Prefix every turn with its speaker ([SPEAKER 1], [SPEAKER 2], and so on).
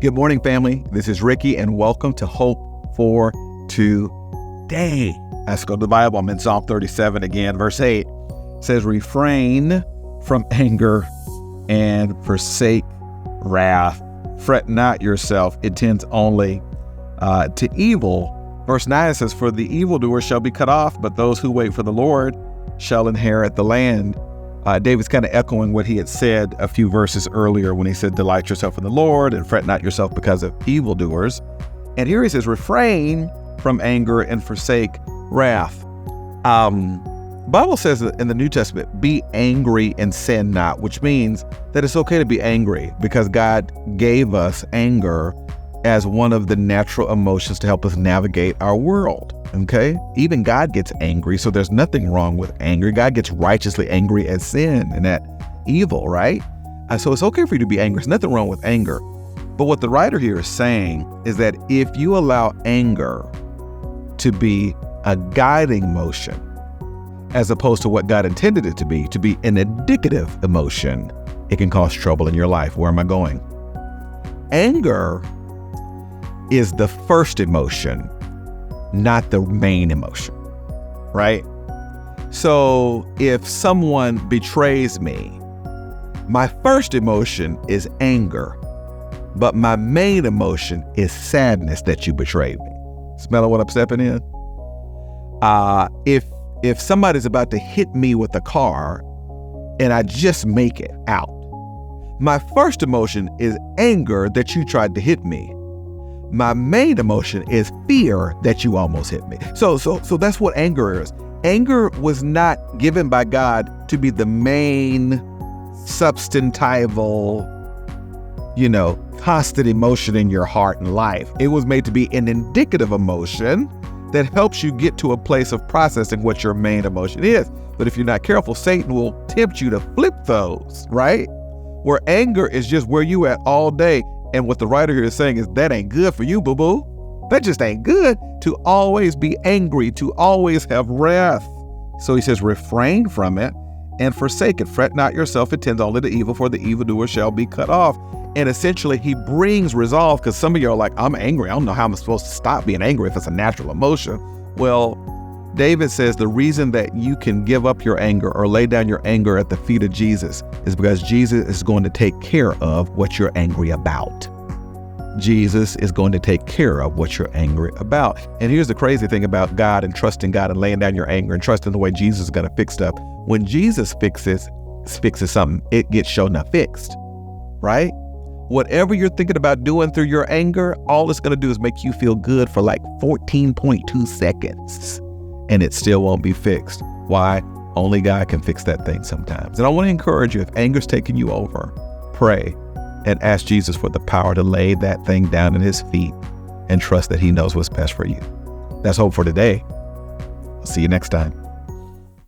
[SPEAKER 1] Good morning, family. This is Ricky, and welcome to Hope for Today. Let's go to the Bible. I'm in Psalm 37 again. Verse 8 says, refrain from anger and forsake wrath. Fret not yourself. It tends only to evil. Verse 9 says, for the evildoer shall be cut off, but those who wait for the Lord shall inherit the land. David's kind of echoing what he had said a few verses earlier when he said, delight yourself in the Lord and fret not yourself because of evildoers. And here he says, refrain from anger and forsake wrath. Bible says in the New Testament, be angry and sin not, which means that it's okay to be angry because God gave us anger as one of the natural emotions to help us navigate our world. Okay? Even God gets angry, so there's nothing wrong with anger. God gets righteously angry at sin and at evil, right? So it's okay for you to be angry. There's nothing wrong with anger. But what the writer here is saying is that if you allow anger to be a guiding motion, as opposed to what God intended it to be an indicative emotion, it can cause trouble in your life. Where am I going? Anger is the first emotion, not the main emotion, right? So if someone betrays me, my first emotion is anger, but my main emotion is sadness that you betrayed me. Smelling what I'm stepping in? If somebody's about to hit me with a car and I just make it out, my first emotion is anger that you tried to hit me. My main emotion is fear that you almost hit me. So that's what anger is. Anger was not given by God to be the main substantival, constant emotion in your heart and life. It was made to be an indicative emotion that helps you get to a place of processing what your main emotion is. But if you're not careful, Satan will tempt you to flip those, right? Where anger is just where you at all day. And what the writer here is saying is that ain't good for you, boo-boo. That just ain't good to always be angry, to always have wrath. So he says, refrain from it and forsake it. Fret not yourself, it tends only to evil, for the evildoer shall be cut off. And essentially he brings resolve, because some of you are like, I'm angry. I don't know how I'm supposed to stop being angry if it's a natural emotion. Well, David says the reason that you can give up your anger or lay down your anger at the feet of Jesus is because Jesus is going to take care of what you're angry about. Jesus is going to take care of what you're angry about. And here's the crazy thing about God and trusting God and laying down your anger and trusting the way Jesus is going to fix stuff. When Jesus fixes something, it gets shown up fixed, right? Whatever you're thinking about doing through your anger, all it's going to do is make you feel good for like 14.2 seconds. And it still won't be fixed. Why? Only God can fix that thing sometimes. And I want to encourage you, if anger's taking you over, pray and ask Jesus for the power to lay that thing down at his feet and trust that he knows what's best for you. That's Hope for Today. I'll see you next time.